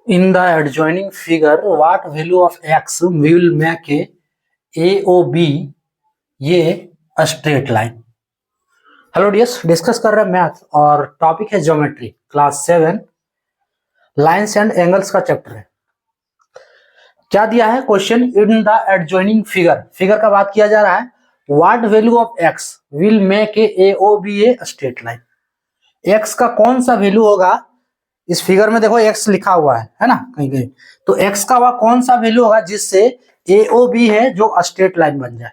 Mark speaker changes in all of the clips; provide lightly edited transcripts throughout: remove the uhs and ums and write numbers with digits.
Speaker 1: In the adjoining figure, what value of x will make a AOB ये straight line. Hello dears, discuss कर रहे हैं math और topic है geometry class 7 lines and angles का chapter है। क्या दिया है question? In the adjoining figure का बात किया जा रहा है। What value of x will make AOB a straight line. X का कौन सा वैल्यू होगा इस फिगर में? देखो एक्स लिखा हुआ है ना कहीं कहीं, तो एक्स का वह कौन सा वैल्यू होगा जिससे AOB है जो स्ट्रेट लाइन बन जाए।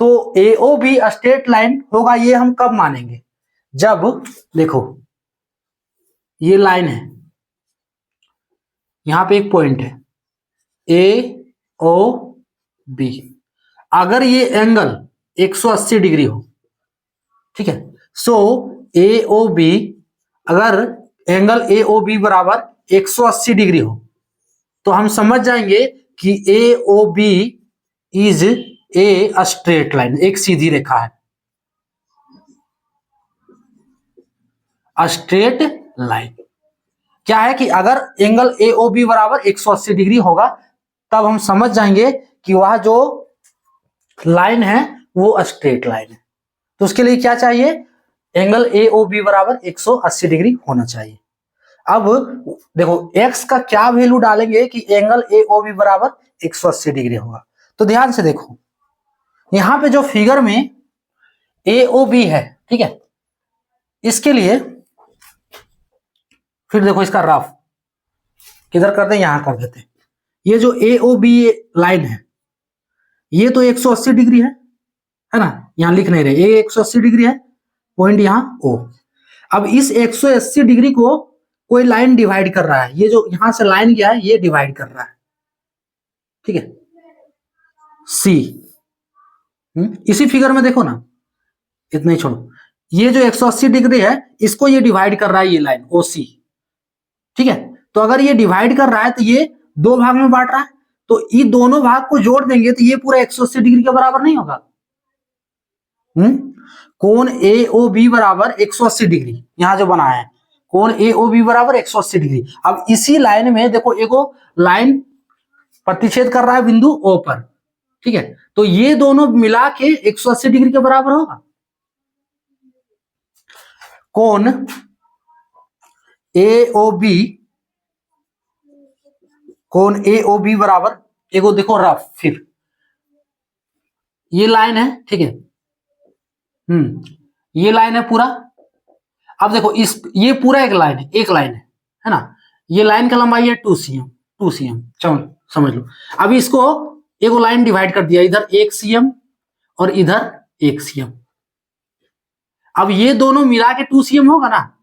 Speaker 1: तो AOB स्ट्रेट लाइन होगा ये हम कब मानेंगे? जब देखो ये लाइन है, यहां पे एक पॉइंट है AOB, अगर ये एंगल 180 डिग्री हो, ठीक है, सो AOB अगर एंगल AOB बराबर 180 डिग्री हो तो हम समझ जाएंगे कि AOB is a straight line, एक सीधी रेखा है, स्ट्रेट लाइन। क्या है कि अगर एंगल AOB बराबर 180 डिग्री होगा तब हम समझ जाएंगे कि वह जो लाइन है वो स्ट्रेट लाइन है। तो उसके लिए क्या चाहिए? एंगल AOB बराबर 180 डिग्री होना चाहिए। अब देखो x का क्या वैल्यू डालेंगे कि एंगल AOB बराबर 180 डिग्री होगा। तो ध्यान से देखो यहां पे जो फिगर में AOB है, ठीक है, इसके लिए फिर देखो इसका रफ किधर करते हैं, यहां कर देते हैं। ये जो AOB लाइन है ये तो 180 डिग्री है ना, यहां लिख नहीं रहे, ये 180 डिग्री है, पॉइंट यहां O। अब इस 180 डिग्री को कोई लाइन डिवाइड कर रहा है, ये जो यहां से लाइन गया है ये डिवाइड कर रहा है, ठीक है, C। इसी फिगर में देखो ना, इतना ही छोड़ो, ये जो 180 डिग्री है इसको ये डिवाइड कर रहा है, ये लाइन OC, ठीक है। तो अगर ये डिवाइड कर रहा है तो ये दो भाग में बांट रहा है, तो ये दोनों भाग को जोड़ देंगे तो ये पूरा 180 डिग्री के बराबर नहीं होगा। कोण AOB बराबर 180 डिग्री यहां जो बनाया है, कोण AOB बराबर 180 डिग्री। अब इसी लाइन में देखो एगो लाइन प्रतिच्छेद कर रहा है बिंदु O पर, ठीक है, तो ये दोनों मिला के 180 डिग्री के बराबर होगा। कोण AOB, कोण AOB बराबर एगो देखो रफ, फिर ये लाइन है, ठीक है, ये लाइन है पूरा। अब देखो इस ये पूरा एक लाइन है ना, ये लाइन का लंबाई है 2 cm, चलो समझ लो। अब इसको एगो लाइन डिवाइड कर दिया, इधर 1 cm और इधर 1 cm। अब ये दोनों मिला के 2 cm होगा ना,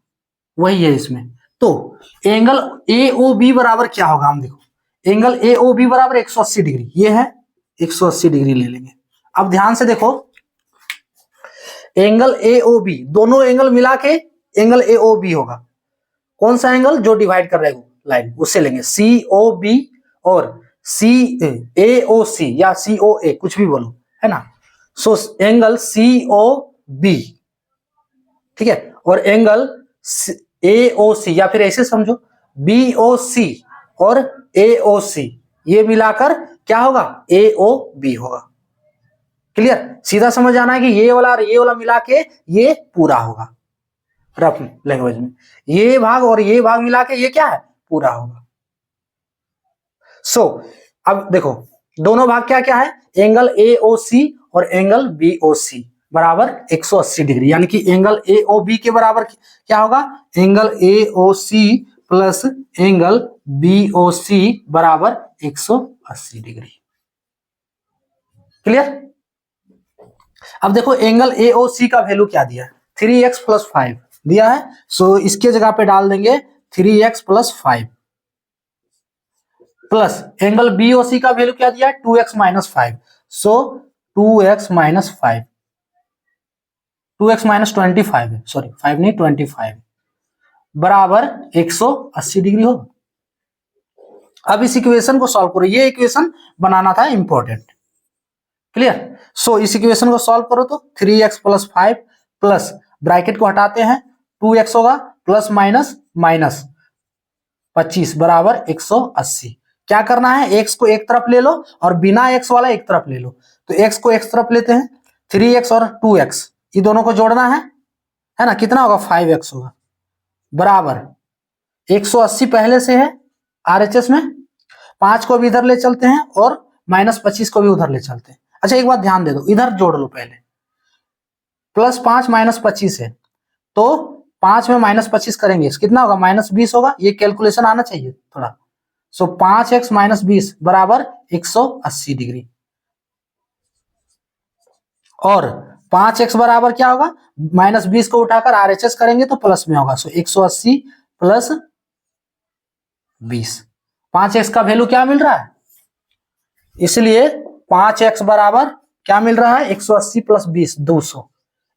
Speaker 1: वही है इसमें। तो एंगल AOB बराबर क्या होगा? हम देखो एंगल AOB बराबर 180 डिग्री, ये है 180 डिग्री ले लेंगे। अब ध्यान से देखो एंगल AOB, दोनों एंगल मिला के एंगल AOB होगा। कौन सा एंगल? जो डिवाइड कर रहे हो लाइन, उससे लेंगे COB और AOC या COA, कुछ भी बोलो, है ना। सो एंगल COB, ठीक है, और एंगल AOC या फिर ऐसे समझो BOC और AOC, ये मिलाकर क्या होगा? AOB होगा। क्लियर? सीधा समझ आना है कि ये वाला और ये वाला मिला के ये पूरा होगा, रफ लैंग्वेज में ये भाग और ये भाग मिला के ये क्या है? पूरा होगा। सो अब देखो दोनों भाग क्या क्या है? एंगल AOC और एंगल BOC बराबर 180 डिग्री, यानी कि एंगल AOB के बराबर क्या होगा? Angle AOC plus angle BOC बराबर 180 डिग्री। क्लियर? अब देखो एंगल AOC का वैल्यू क्या दिया है? 3x प्लस 5 दिया है, सो इसके जगह पे डाल देंगे 3x plus 5 plus angle BOC का वैल्यू क्या दिया है? 2x माइनस 5, सो 2x माइनस 5, 2x माइनस 25 है, सॉरी 5 नहीं 25 बराबर 180 डिग्री हो। अब इस इक्वेशन को सॉल्व करो, ये इक्वेशन बनाना था इंपॉर्टेंट। क्लियर? सो इस इक्वेशन को सॉल्व करो तो 3x प्लस 5 प्लस ब्रैकेट को हटाते हैं 2x होगा, प्लस माइनस माइनस 25 बराबर 180। क्या करना है, x को एक तरफ ले लो और बिना x वाला एक तरफ ले लो। तो x को एक तरफ लेते हैं, 3x और 2x ये दोनों को जोड़ना है ना, कितना होगा 5x होगा, बराबर 180 पहले से है RHS में, 5 को भी इधर ले चलते हैं और -25 को भी उधर ले चलते हैं। अच्छा एक बात ध्यान दे दो, इधर जोड़ लो पहले, +5 -25 है तो 5 में -25 करेंगे कितना होगा, -20 होगा। ये कैलकुलेशन आना चाहिए थोड़ा। सो 5x - 20 बराबर 180 डिग्री, और 5x बराबर क्या होगा, -20 को उठाकर RHS करेंगे तो प्लस में होगा। सो 180 + 20, 5x का वैल्यू क्या मिल रहा है, इसलिए 5x बराबर क्या मिल रहा है, 180 + 20 200,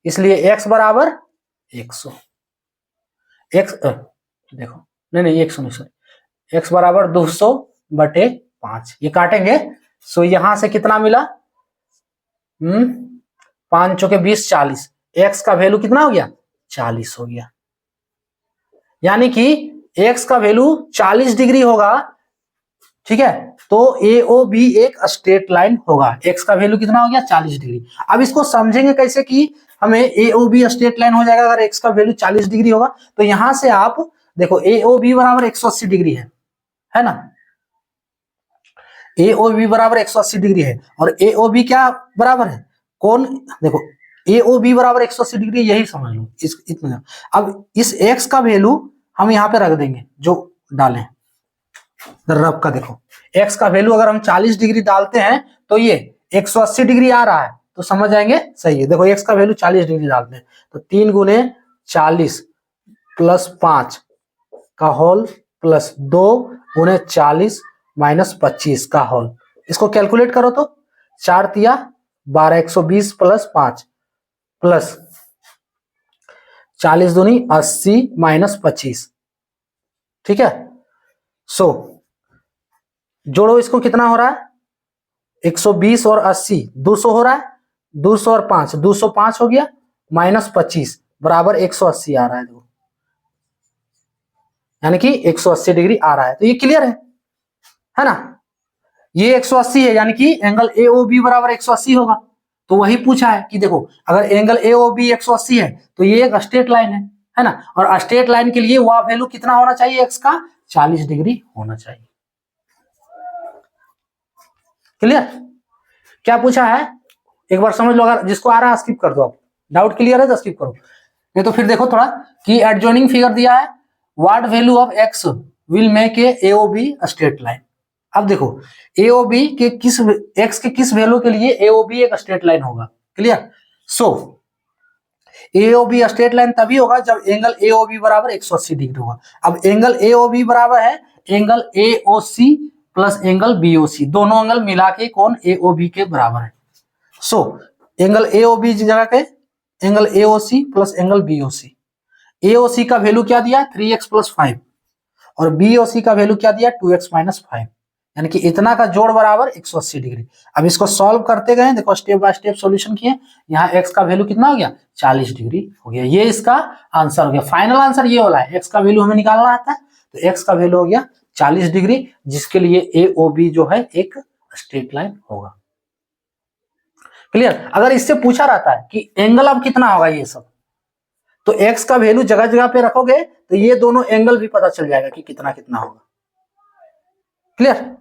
Speaker 1: इसलिए x बराबर 100। x देखो नहीं 100 नहीं, सॉरी, x बराबर 200/5, ये काटेंगे। सो यहां से कितना मिला, 5 चौके 20 40, x का वैल्यू कितना हो गया, 40 हो गया। यानी कि x का वैल्यू 40 डिग्री होगा, ठीक है। तो AOB एक स्ट्रेट लाइन होगा, x का वैल्यू कितना हो गया, 40 डिग्री। अब इसको समझेंगे कैसे कि हमें AOB स्ट्रेट लाइन हो जाएगा अगर x का वैल्यू 40 डिग्री होगा। तो यहां से आप देखो AOB बराबर 180 डिग्री है ना, AOB बराबर 180 डिग्री है, और AOB क्या बराबर है, कौन, देखो AOB बराबर 180 डिग्री, यही समझ लो इतना। अब इस x का वैल्यू हम यहाँ पे रख देंगे जो डालें, रब का देखो x का वैल्यू अगर हम 40 डिग्री डालते हैं तो ये 180 डिग्री आ रहा है, तो समझ जाएंगे सही है। देखो x का वैल्यू 40 डिग्री डालते हैं तो 3 × 40 + 5 का होल प्लस 2 × 40 - 25 का होल, इसको कैलकुलेट करो तो 4 तिया 12, 120 + 5 प्लस 40 दूनी 80 - 25, ठीक है। सो जोड़ो, इसको कितना हो रहा है, 120 और 80 200 हो रहा है, 200 और 5 205 हो गया, -25 बराबर 180 आ रहा है, देखो यानी कि 180 डिग्री आ रहा है। तो ये क्लियर है ना, ये 180 है, यानी कि एंगल AOB बराबर 180 होगा। तो वही पूछा है कि देखो अगर एंगल AOB 180 है तो ये एक स्ट्रेट लाइन है ना, और स्ट्रेट लाइन के लिए वह वैल्यू कितना होना चाहिए, x का 40 डिग्री होना चाहिए। क्लियर, क्या पूछा है एक बार समझ लो, अगर जिसको आ रहा है स्किप कर दो, आप डाउट क्लियर है तो स्किप करो, नहीं तो फिर देखो थोड़ा कि एडजॉइनिंग फिगर दिया है, what value of x will make a AOB straight line. अब देखो AOB के किस x के किस वैल्यू के लिए AOB एक स्ट्रेट लाइन होगा, क्लियर। सो AOB स्ट्रेट लाइन तभी होगा जब एंगल AOB बराबर 180 डिग्री होगा। अब एंगल AOB बराबर है angle AOC plus angle BOC, दोनों एंगल मिला के कौन AOB के बराबर है। सो एंगल AOB की जगह पे angle AOC plus angle BOC, AOC का वैल्यू क्या दिया 3x + 5 और BOC का वैल्यू क्या दिया 2x - 5, यानी कि इतना का जोड़ बराबर 180 डिग्री। अब इसको सॉल्व करते गए, देखो स्टेप बाय स्टेप सॉल्यूशन किए, यहाँ x का वैल्यू कितना हो गया 40 डिग्री हो गया, ये इसका आंसर हो गया। फाइनल आंसर ये वाला है, x का वैल्यू हमें निकालना आता है तो x का वैल्यू हो गया 40 डिग्री, जिसके लिए AOB जो है एक स्ट्रेट लाइन होगा। क्लियर, अगर इससे पूछा रहता है कि एंगल अब कितना होगा ये सब, तो x का वैल्यू जगह जगह पे रखोगे तो ये दोनों एंगल भी पता चल जाएगा कि कितना कितना होगा। क्लियर,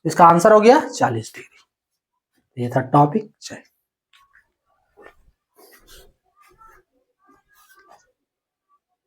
Speaker 1: इसका आंसर हो गया 40 डिग्री। ये था टॉपिक।